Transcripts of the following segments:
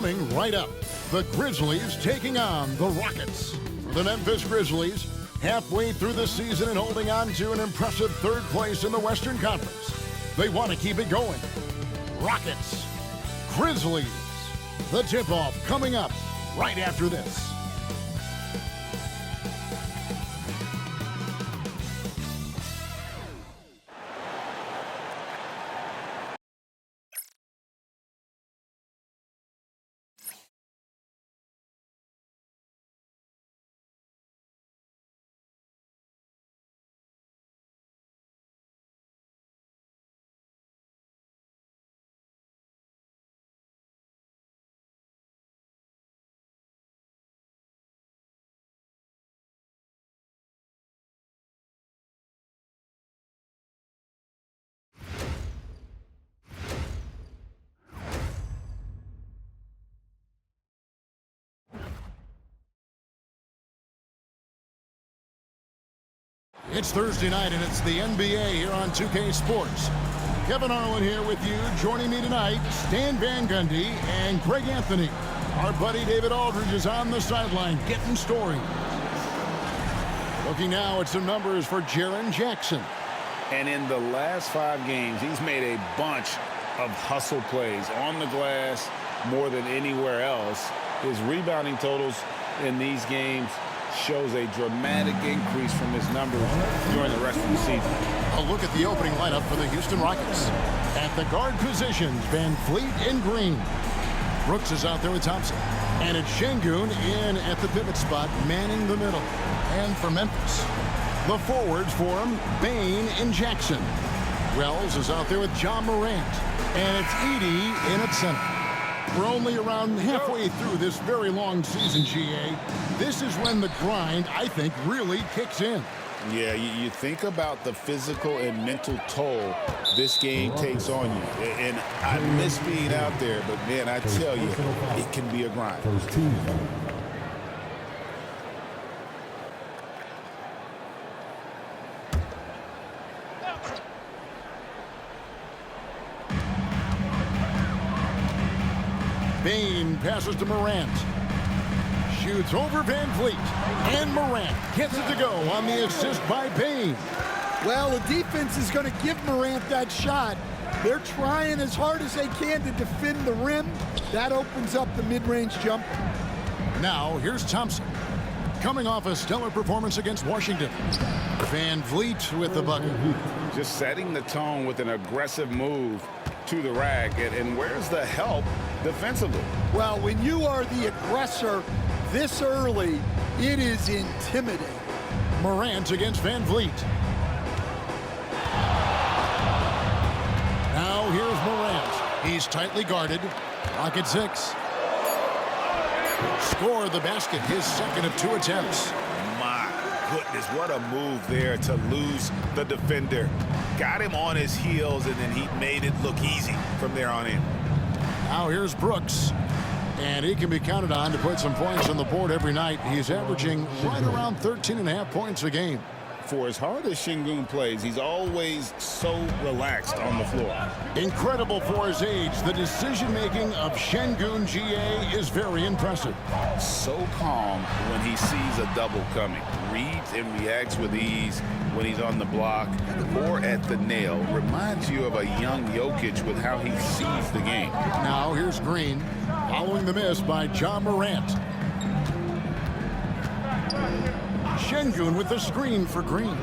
Coming right up, the Grizzlies taking on the Rockets. The Memphis Grizzlies, halfway through the season and holding on to an impressive third place in the Western Conference. They want to keep it going. Rockets, Grizzlies. The tip-off coming up right after this. It's Thursday night, and it's the NBA here on 2K Sports. Kevin Harlan here with you. Joining me tonight, Stan Van Gundy and Greg Anthony. Our buddy David Aldridge is on the sideline getting stories. Looking now at some numbers for Jaren Jackson. And in the last 5 games, he's made a bunch of hustle plays on the glass more than anywhere else. His rebounding totals in these games shows a dramatic increase from his numbers during the rest of the season. A look at the opening lineup for the Houston Rockets. At the guard positions, Van Fleet and Green. Brooks is out there with Thompson. And it's Şengün in at the pivot spot, manning the middle. And for Memphis, the forwards for him, Bane and Jackson. Wells is out there with John Morant. And it's Edey in at center. We're only around halfway through this very long season, GA. This is when the grind, I think, really kicks in. Yeah, you think about the physical and mental toll this game takes on you. And I miss being out there, but, man, I tell you, it can be a grind. Bane passes to Morant. Shoots over Van Fleet. And Morant gets it to go on the assist by Bane. Well, the defense is going to give Morant that shot. They're trying as hard as they can to defend the rim. That opens up the mid-range jumper. Now, here's Thompson. Coming off a stellar performance against Washington. Van Fleet with the bucket. Just setting the tone with an aggressive move to the rack. And where's the help defensively? Well, when you are the aggressor this early, it is intimidating. Morant against Van Fleet. Now here's Morant. He's tightly guarded. Rocket 6. Score the basket, his second of 2 attempts. My goodness, what a move there to lose the defender. Got him on his heels, and then he made it look easy from there on in. Now here's Brooks. And he can be counted on to put some points on the board every night. He's averaging right around 13.5 points a game. For as hard as Şengün plays, he's always so relaxed on the floor. Incredible for his age. The decision-making of Şengün GA is very impressive. So calm when he sees a double coming. Reads and reacts with ease when he's on the block or at the nail. Reminds you of a young Jokic with how he sees the game. Now here's Green, following the miss by John Morant. Şengün with the screen for Green.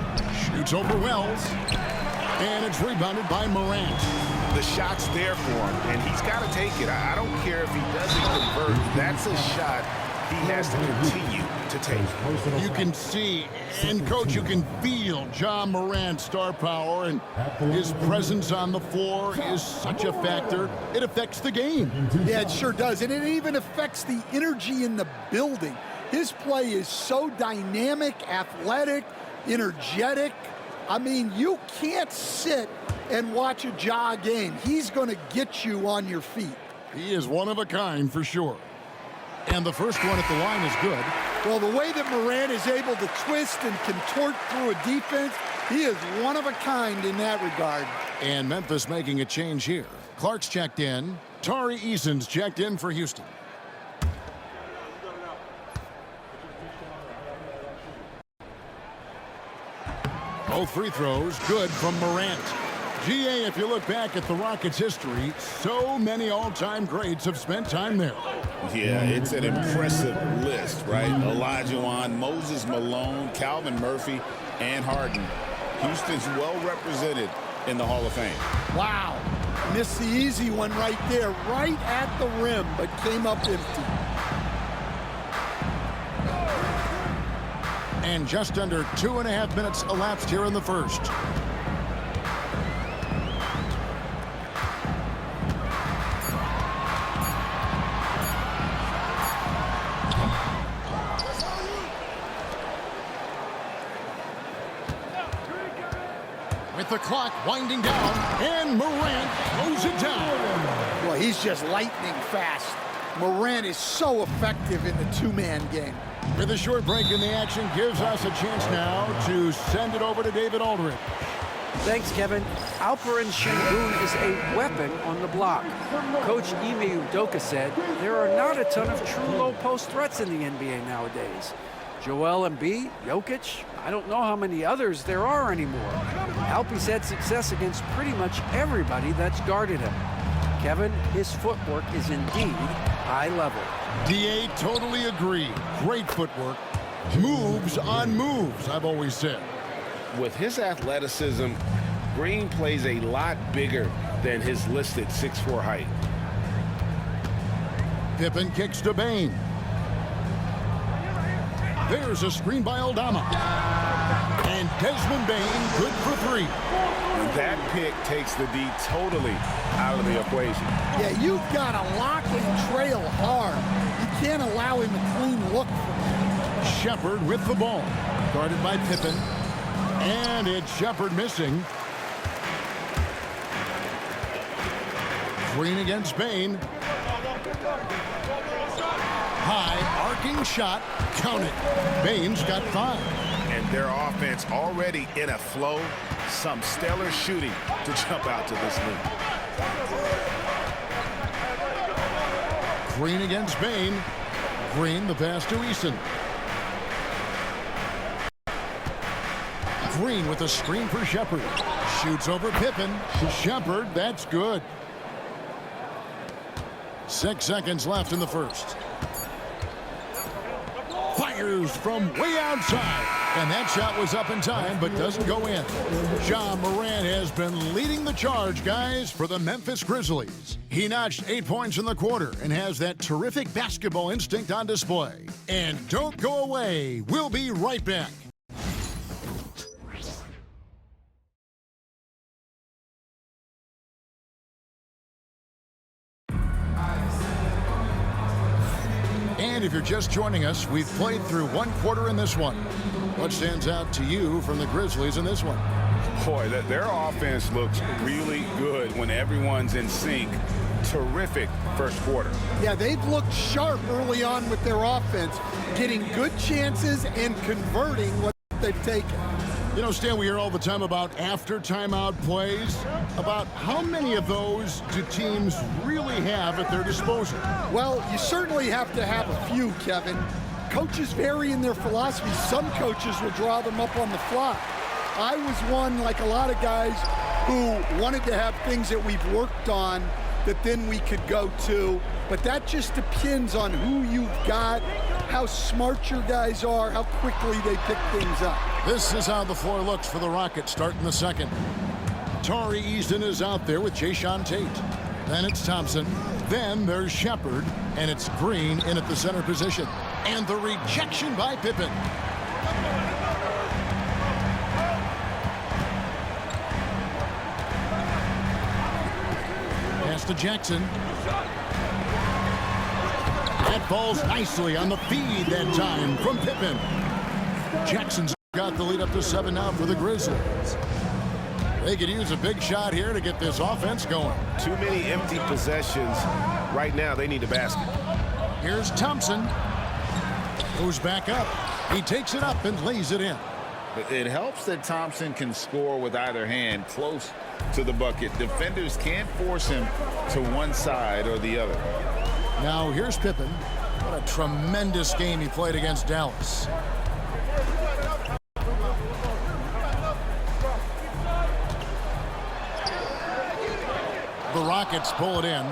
Shoots over Wells. And it's rebounded by Morant. The shot's there for him, and he's got to take it. I don't care if he doesn't convert. That's a shot he has to continue to take. You can see, and Coach, you can feel John Morant's star power, and his presence on the floor is such a factor. It affects the game. Yeah, it sure does, and it even affects the energy in the building. His play is so dynamic, athletic, energetic. I mean, you can't sit and watch a Ja game. He's going to get you on your feet. He is one of a kind for sure. And the first one at the line is good. Well, the way that Morant is able to twist and contort through a defense, he is one of a kind in that regard. And Memphis making a change here. Clark's checked in. Tari Eason's checked in for Houston. Both free throws good from Morant. GA, if you look back at the Rockets' history, so many all-time greats have spent time there. Yeah, it's an impressive list, right? Olajuwon, Moses Malone, Calvin Murphy, and Harden. Houston's well represented in the Hall of Fame. Wow. Missed the easy one right there, right at the rim, but came up empty. And just under 2.5 minutes elapsed here in the first. With the clock winding down, and Morant throws it down. Well, he's just lightning fast. Morant is so effective in the two-man game. With a short break in the action, gives us a chance now to send it over to David Aldridge. Thanks, Kevin. Alperen Sengun is a weapon on the block. Coach Ime Udoka said there are not a ton of true low-post threats in the NBA nowadays. Joel Embiid, Jokic, I don't know how many others there are anymore. Alpie's had success against pretty much everybody that's guarded him. Kevin, his footwork is indeed high level. DA totally agree. Great footwork. Moves on moves, I've always said. With his athleticism, Green plays a lot bigger than his listed 6'4" height. Pippen kicks to Bane. There's a screen by Aldama. And Desmond Bane good for three. That pick takes the D totally out of the equation. Yeah, you've got to lock and trail hard. You can't allow him a clean look. Shepard with the ball. Guarded by Pippen. And it's Shepard missing. Green against Bane. High arcing shot. Count it. Bane's got 5. And their offense already in a flow. Some stellar shooting to jump out to this lead. Green against Bane. Green the pass to Eason. Green with a screen for Shepard. Shoots over Pippen. To Shepard. That's good. 6 seconds left in the first. Fires from way outside. And that shot was up in time, but doesn't go in. Ja Morant has been leading the charge, guys, for the Memphis Grizzlies. He notched 8 points in the quarter and has that terrific basketball instinct on display. And don't go away. We'll be right back. And if you're just joining us, we've played through 1 quarter in this one. What stands out to you from the Grizzlies in this one? Boy, their offense looks really good when everyone's in sync. Terrific first quarter. Yeah, they've looked sharp early on with their offense, getting good chances and converting what they've taken. You know, Stan, we hear all the time about after timeout plays. About how many of those do teams really have at their disposal? Well, you certainly have to have a few, Kevin. Coaches vary in their philosophy. Some coaches will draw them up on the fly. I was one, like a lot of guys, who wanted to have things that we've worked on that then we could go to. But that just depends on who you've got, how smart your guys are, how quickly they pick things up. This is how the floor looks for the Rockets starting the second. Tari Eason is out there with Jayshawn Tate. Then it's Thompson. Then there's Shepard. And it's Green in at the center position. And the rejection by Pippen. Pass to Jackson. That falls nicely on the feed that time from Pippen. Jackson's got the lead up to 7 now for the Grizzlies. They could use a big shot here to get this offense going. Too many empty possessions. Right now, they need a basket. Here's Thompson. Goes back up. He takes it up and lays it in. It helps that Thompson can score with either hand close to the bucket. Defenders can't force him to one side or the other. Now here's Pippen. What a tremendous game he played against Dallas. Rockets pull it in.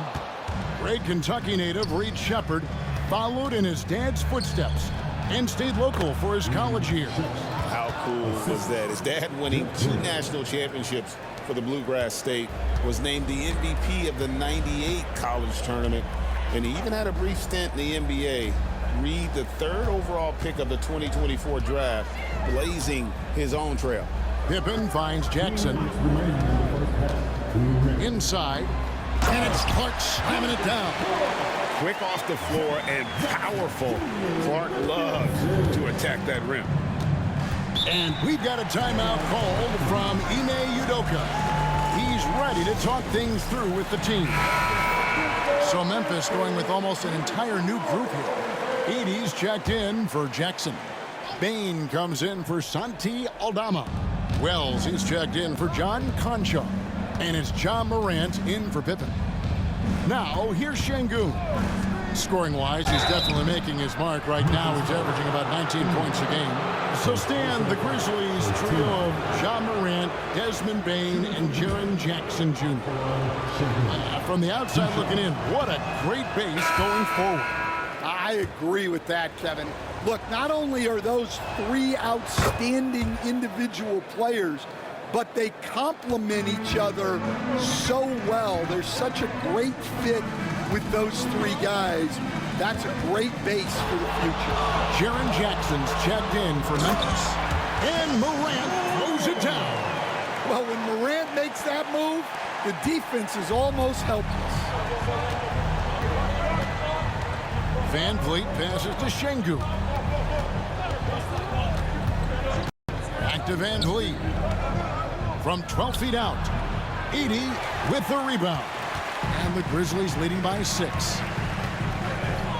Great Kentucky native Reed Shepherd followed in his dad's footsteps and stayed local for his college years. How cool was that? His dad, winning 2 national championships for the Bluegrass State, was named the MVP of the '98 college tournament, and he even had a brief stint in the NBA. Reed, the 3rd overall pick of the 2024 draft, blazing his own trail. Pippen finds Jackson. Inside, and it's Clark slamming it down. Quick off the floor and powerful. Clark loves to attack that rim. And we've got a timeout called from Ime Udoka. He's ready to talk things through with the team. So Memphis going with almost an entire new group here. Edey's checked in for Jackson. Bain comes in for Santi Aldama. Wells is checked in for John Concha. And it's John Morant in for Pippen. Now, here's Şengün. Scoring-wise, he's definitely making his mark right now. He's averaging about 19 points a game. So stand the Grizzlies trio of John Morant, Desmond Bain, and Jaren Jackson Jr. From the outside looking in, what a great base going forward. I agree with that, Kevin. Look, not only are those 3 outstanding individual players, but they complement each other so well. There's such a great fit with those 3 guys. That's a great base for the future. Jaren Jackson's checked in for Memphis. And Morant throws it down. Well, when Morant makes that move, the defense is almost helpless. Van Vliet passes to Şengün. Back to Van Vliet. From 12 feet out, Edey with the rebound. And the Grizzlies leading by 6.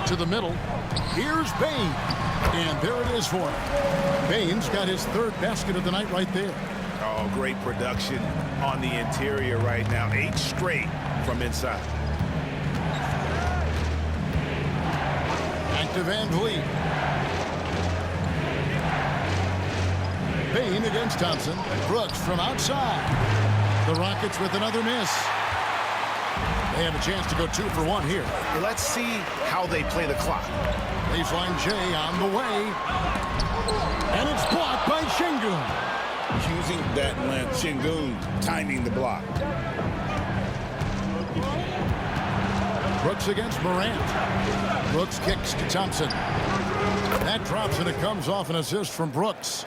To the middle, here's Bain. And there it is for him. Bain's got his 3rd basket of the night right there. Oh, great production on the interior right now. 8 straight from inside. Back to Van Vliet. Bain against Thompson. Brooks from outside. The Rockets with another miss. They have a chance to go 2 for 1 here. Let's see how they play the clock. Baseline J on the way. And it's blocked by Şengün. Using that length, Şengün timing the block. Brooks against Morant. Brooks kicks to Thompson. That drops and it comes off an assist from Brooks.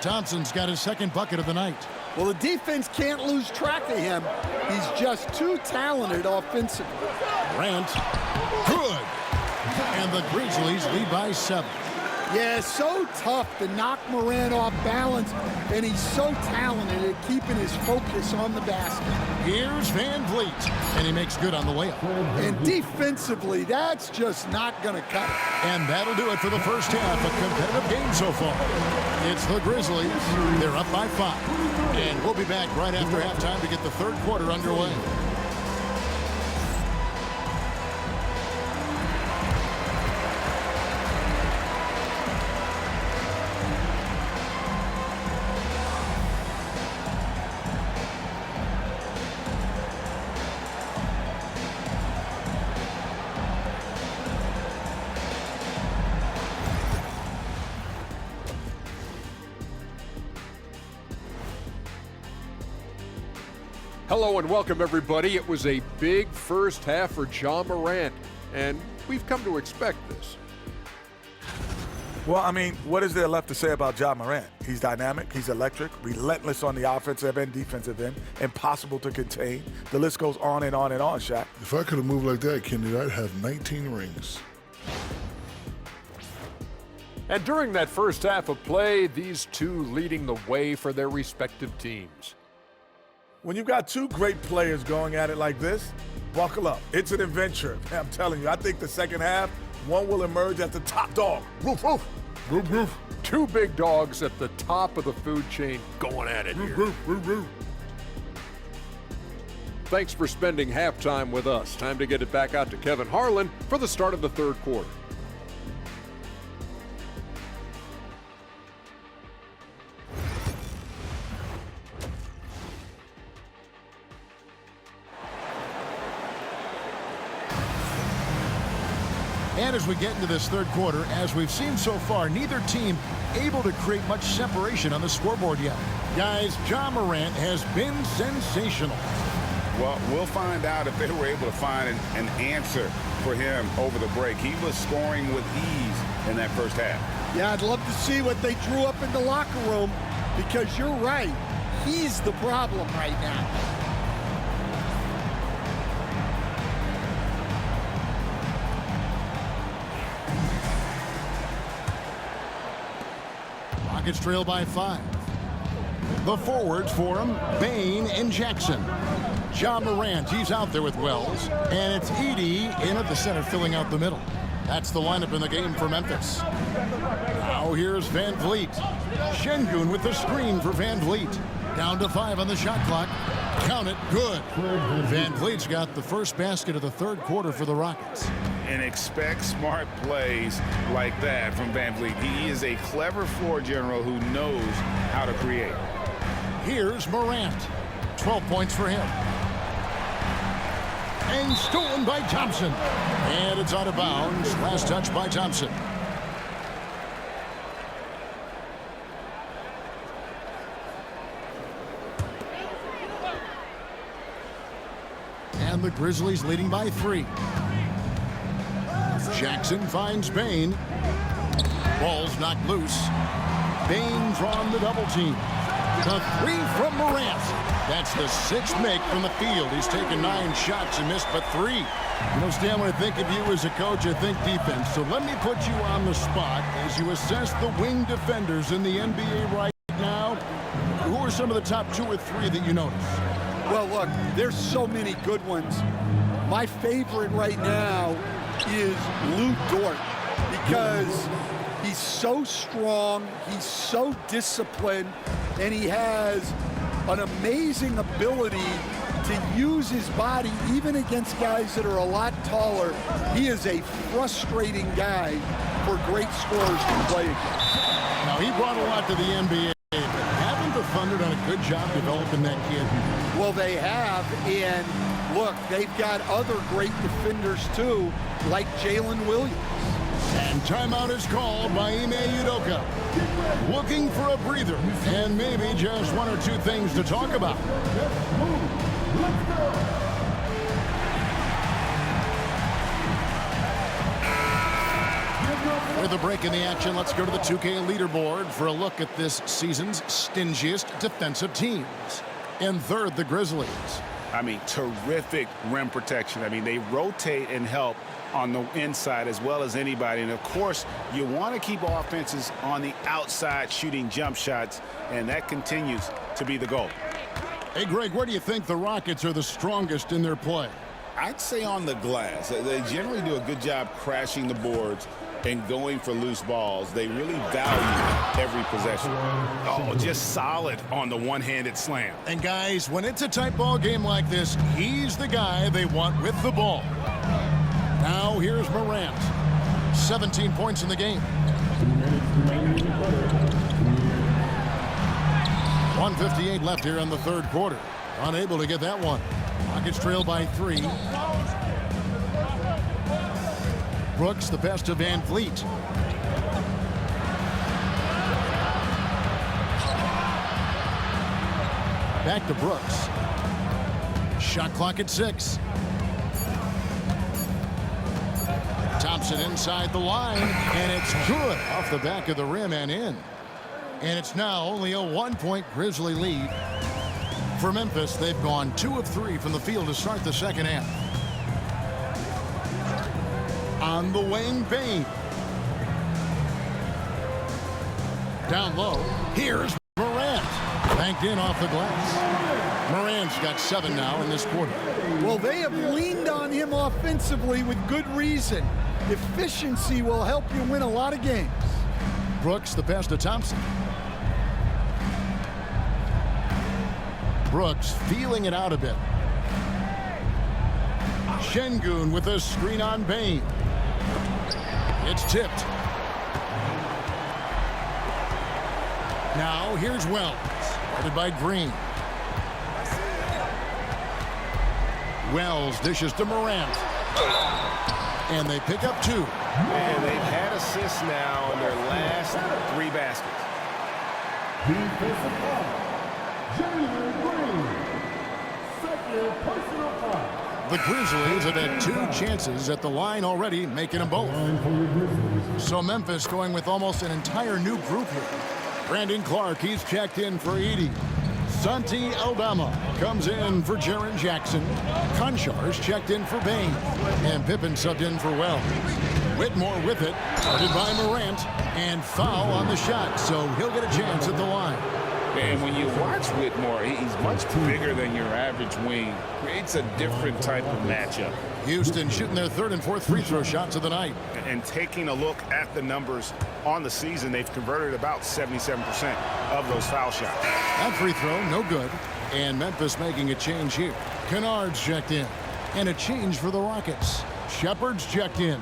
Thompson's got his 2nd bucket of the night. Well, the defense can't lose track of him. He's just too talented offensively. Morant, good. And the Grizzlies lead by 7. Yeah, so tough to knock Morant off balance, and he's so talented at keeping his focus on the basket. Here's Van Vliet, and he makes good on the layup. And defensively, that's just not going to cut it. And that'll do it for the first half. A competitive game so far. It's the Grizzlies. They're up by 5. And we'll be back right after halftime to get the 3rd quarter underway. Hello and welcome, everybody. It was a big first half for John Morant, and we've come to expect this. Well, I mean, what is there left to say about Ja Morant? He's dynamic, he's electric, relentless on the offensive and defensive end, impossible to contain. The list goes on and on and on, Shaq. If I could have moved like that, Kenny, I'd have 19 rings. And during that first half of play, these 2 leading the way for their respective teams. When you've got 2 great players going at it like this, buckle up. It's an adventure. I'm telling you, I think the second half, one will emerge as the top dog. Roof, roof. Roof, roof. 2 big dogs at the top of the food chain going at it here. Roof, roof, roof. Thanks for spending halftime with us. Time to get it back out to Kevin Harlan for the start of the 3rd quarter. And as we get into this third quarter, as we've seen so far, neither team able to create much separation on the scoreboard yet. Guys, Ja Morant has been sensational. Well, we'll find out if they were able to find an answer for him over the break. He was scoring with ease in that first half. Yeah, I'd love to see what they drew up in the locker room, because you're right. He's the problem right now. Rockets trail by 5. The forwards for him, Bane and Jackson. Ja Morant, he's out there with Wells. And it's Edey in at the center, filling out the middle. That's the lineup in the game for Memphis. Now here's Van Vliet. Şengün with the screen for Van Vliet. Down to 5 on the shot clock. Count it, good. Van Vliet's got the first basket of the third quarter for the Rockets. And expect smart plays like that from Van Vliet. He is a clever floor general who knows how to create. Here's Morant. 12 points for him. And stolen by Thompson. And it's out of bounds. Last touch by Thompson. And the Grizzlies leading by 3. Jackson finds Bane. Ball's knocked loose. Bane drawn the double team. The 3 from Morant. That's the 6th make from the field. He's taken 9 shots and missed but 3. You know, Stan, when I think of you as a coach, I think defense. So let me put you on the spot as you assess the wing defenders in the NBA right now. Who are some of the top 2 or 3 that you notice? Well, look, there's so many good ones. My favorite right now is Lou Dort, because he's so strong, he's so disciplined, and he has an amazing ability to use his body even against guys that are a lot taller. He is a frustrating guy for great scorers to play against. Now, he brought a lot to the NBA, but haven't the Thunder done a good job developing that kid? Well, they have, and look, they've got other great defenders too, like Jalen Williams. And timeout is called by Ime Udoka. Looking for a breather and maybe just 1 or 2 things to talk about. With a break in the action, let's go to the 2K leaderboard for a look at this season's stingiest defensive teams. In third, the Grizzlies. I mean, terrific rim protection. I mean, they rotate and help on the inside as well as anybody. And, of course, you want to keep offenses on the outside shooting jump shots, and that continues to be the goal. Hey, Greg, where do you think the Rockets are the strongest in their play? I'd say on the glass. They generally do a good job crashing the boards and going for loose balls. They really value every possession. Oh, just solid on the one-handed slam. And guys, when it's a tight ball game like this, he's the guy they want with the ball. Now here's Morant. 17 points in the game. 1:58 left here in the third quarter. Unable to get that one. Rockets trail by 3. Brooks, the best of Van Vliet. Back to Brooks. Shot clock at 6. Thompson inside the line, and it's good off the back of the rim and in. And it's now only a 1-point Grizzly lead. For Memphis, they've gone 2 of 3 from the field to start the second half. On the wing, Bane. Down low, here's Morant. Banked in off the glass. Morant's got 7 now in this quarter. Well, they have leaned on him offensively with good reason. Efficiency will help you win a lot of games. Brooks, the pass to Thompson. Brooks feeling it out a bit. Şengün with a screen on Bane. It's tipped. Now here's Wells, guarded by Green. Wells dishes to Morant. And they pick up 2. And they've had assists now in their last 3 baskets. The Grizzlies have had 2 chances at the line already, making them both. So Memphis going with almost an entire new group here. Brandon Clark, he's checked in for Edey. Santi Aldama comes in for Jaren Jackson. Konchar's checked in for Bain. And Pippen subbed in for Wells. Whitmore with it, guarded by Morant, and foul on the shot, so he'll get a chance at the line. And when you watch Whitmore, he's much bigger than your average wing. Creates a different type of matchup. Houston shooting their 3rd and 4th free throw shots of the night. And taking a look at the numbers on the season, they've converted about 77% of those foul shots. That free throw, no good. And Memphis making a change here. Kennard's checked in. And a change for the Rockets. Shepard's checked in.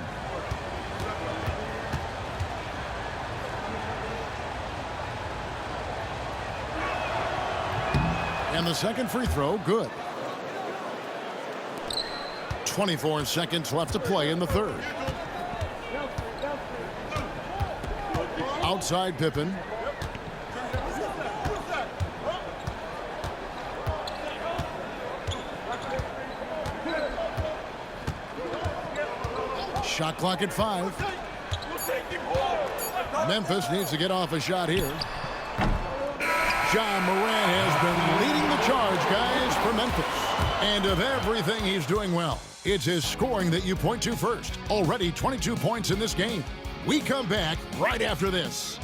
And the second free throw, good. 24 seconds left to play in the 3rd. Outside Pippen. Shot clock at 5. Memphis needs to get off a shot here. John Morant has been leading the charge, guys, for Memphis. And of everything he's doing well, it's his scoring that you point to first. Already 22 points in this game. We come back right after this.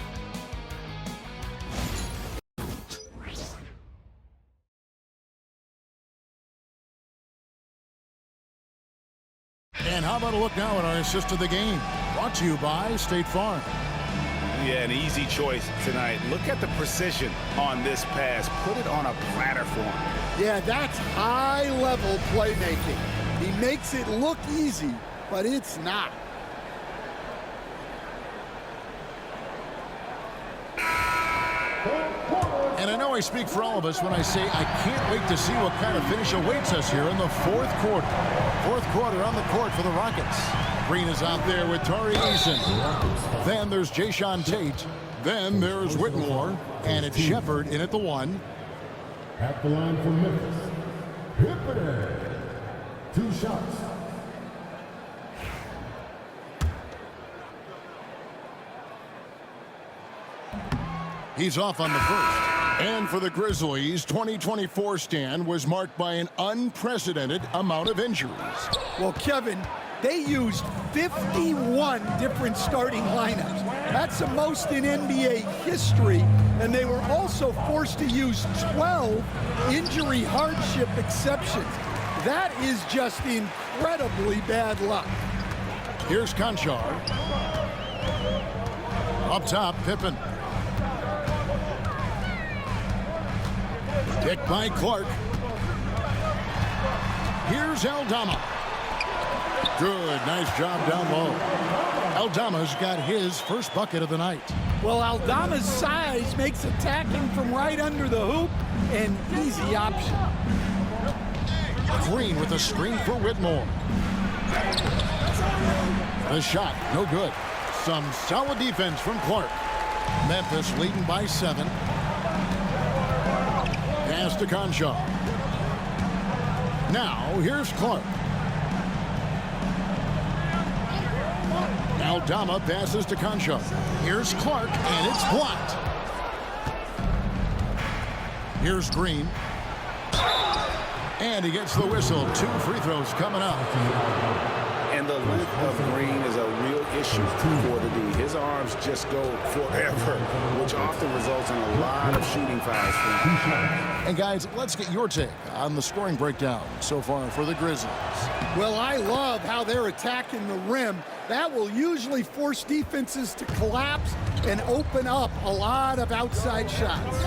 And how about a look now at our assist of the game? Brought to you by State Farm. Yeah, an easy choice tonight. Look at the precision on this pass. Put it on a platter for him. Yeah, that's high-level playmaking. He makes it look easy, but it's not. And I know I speak for all of us when I say I can't wait to see what kind of finish awaits us here in the 4th quarter. 4th quarter on the court for the Rockets. Green is out there with Tari Eason. Then there's Jayshawn Tate. Then there's Whitmore. And it's Shepard in at the 1. At the line for Memphis, Pippen. 2 shots. He's off on the first. And for the Grizzlies, 2024 stand was marked by an unprecedented amount of injuries. Well, Kevin, they used 51 different starting lineups. That's the most in NBA history. And they were also forced to use 12 injury hardship exceptions. That is just incredibly bad luck. Here's Konchar. Up top, Pippen. Picked by Clark. Here's Aldama. Good, nice job down low. Aldama's got his first bucket of the night. Well, Aldama's size makes attacking from right under the hoop an easy option. Green with a screen for Whitmore. The shot, no good. Some solid defense from Clark. Memphis leading by 7. Pass to Conchar. Now, here's Clark. Aldama passes to Conchar. Here's Clark, and it's blocked. Here's Green. And he gets the whistle. 2 free throws coming up. And the length of Green is a real issue for the D. His arms just go forever, which often results in a lot of shooting fouls for him. And guys, let's get your take on the scoring breakdown so far for the Grizzlies. Well, I love how they're attacking the rim. That will usually force defenses to collapse and open up a lot of outside shots.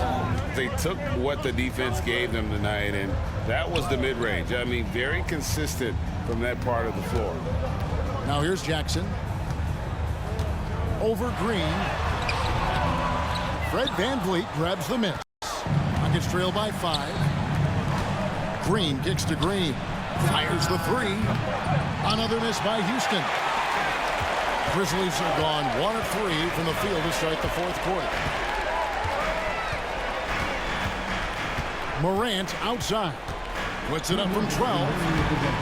They took what the defense gave them tonight, and that was the mid-range. I mean, very consistent from that part of the floor. Now here's Jackson. Over Green. Fred VanVleet grabs the miss. Rockets trail by 5. Green kicks to Green. Fires the 3. Another miss by Houston. Grizzlies have gone 1 of 3 from the field to start the fourth quarter. Morant outside. Puts it up from 12.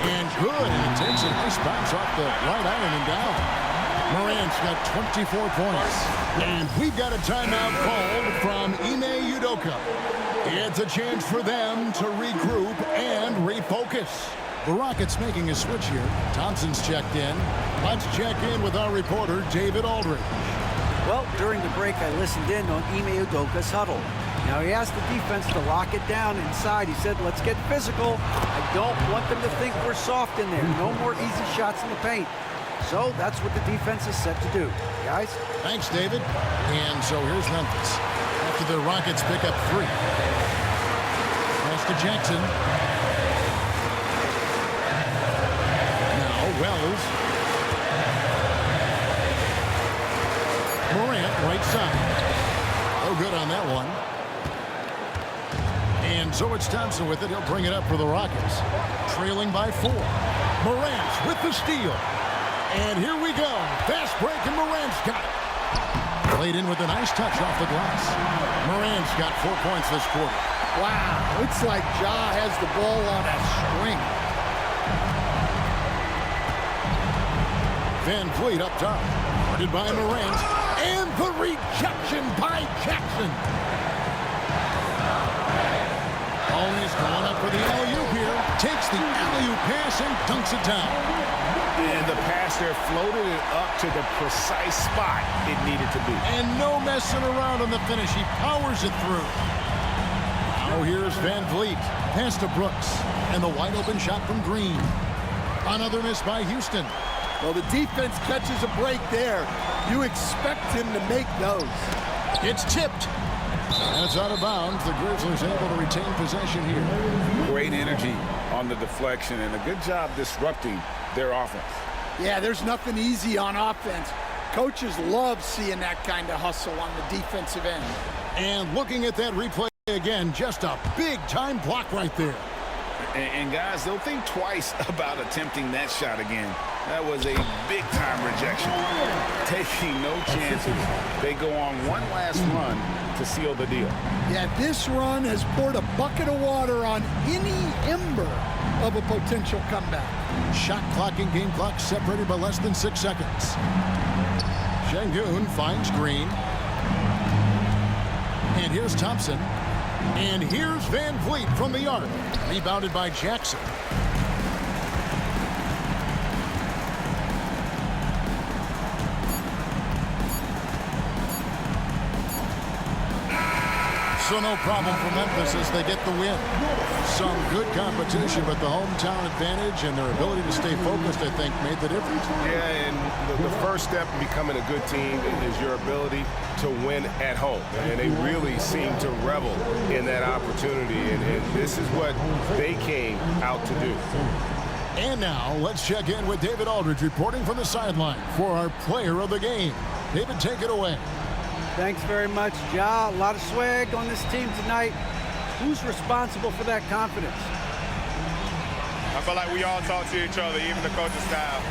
And good. And it takes a nice bounce off the right iron and down. Morant's got 24 points. And we've got a timeout called from Ime Udoka. It's a chance for them to regroup and refocus. The Rockets making a switch here. Thompson's checked in. Let's check in with our reporter, David Aldridge. Well, during the break, I listened in on Ime Udoka's huddle. Now, he asked the defense to lock it down inside. He said, let's get physical. I don't want them to think we're soft in there. No more easy shots in the paint. So that's what the defense is set to do. Guys? Thanks, David. And so here's Memphis. After the Rockets pick up 3. Pass to Jackson. Now Wells. Morant, right side. Oh, good on that one. And so it's Thompson with it. He'll bring it up for the Rockets. Trailing by 4. Morant with the steal. And here we go. Fast break, and Morant's got it. Played in with a nice touch off the glass. Morant's got 4 points this quarter. Wow, it's like Ja has the ball on a string. Van Vliet up top. Guarded by Morant. And the rejection by Jackson. Always going up for the alley-oop here. Takes the alley-oop pass and dunks it down. And the pass there floated it up to the precise spot it needed to be. And no messing around on the finish. He powers it through. Now here's Van Vliet. Pass to Brooks. And the wide-open shot from Green. Another miss by Houston. Well, the defense catches a break there. You expect him to make those. It's tipped. And it's out of bounds. The Grizzlies able to retain possession here. Great energy on the deflection and a good job disrupting their offense. Yeah, there's nothing easy on offense. Coaches love seeing that kind of hustle on the defensive end. And looking at that replay again, just a big-time block right there. And guys, they'll think twice about attempting that shot again. That was a big-time rejection. Taking no chances. They go on one last run to seal the deal. Yeah, this run has poured a bucket of water on any ember of a potential comeback. Shot clock and game clock separated by less than 6 seconds. Şengün finds Green. And here's Thompson. And here's Van Vliet from the arc. Rebounded by Jackson. So no problem for Memphis as they get the win. Some good competition, but the hometown advantage and their ability to stay focused, I think, made the difference. Yeah, and the first step in becoming a good team is your ability to win at home. And they really seem to revel in that opportunity, and this is what they came out to do. And now, let's check in with David Aldridge reporting from the sideline for our player of the game. David, take it away. Thanks very much, Ja. A lot of swag on this team tonight. Who's responsible for that confidence? I feel like we all talk to each other, even the coaching staff.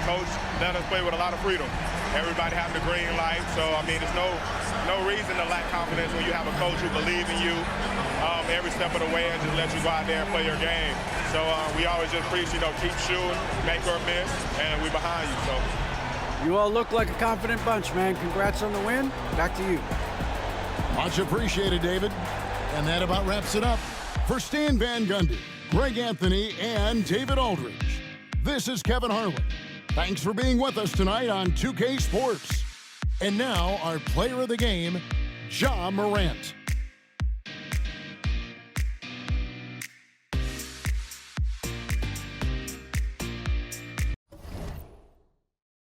Coach let us play with a lot of freedom. Everybody have the green light, so I mean, there's no reason to lack confidence when you have a coach who believes in you every step of the way and just let you go out there and play your game. So we always just preach, keep shooting, make or miss, and we're behind you. So. You all look like a confident bunch, man. Congrats on the win. Back to you. Much appreciated, David. And that about wraps it up. For Stan Van Gundy, Greg Anthony, and David Aldridge, this is Kevin Harlan. Thanks for being with us tonight on 2K Sports. And now, our player of the game, Ja Morant.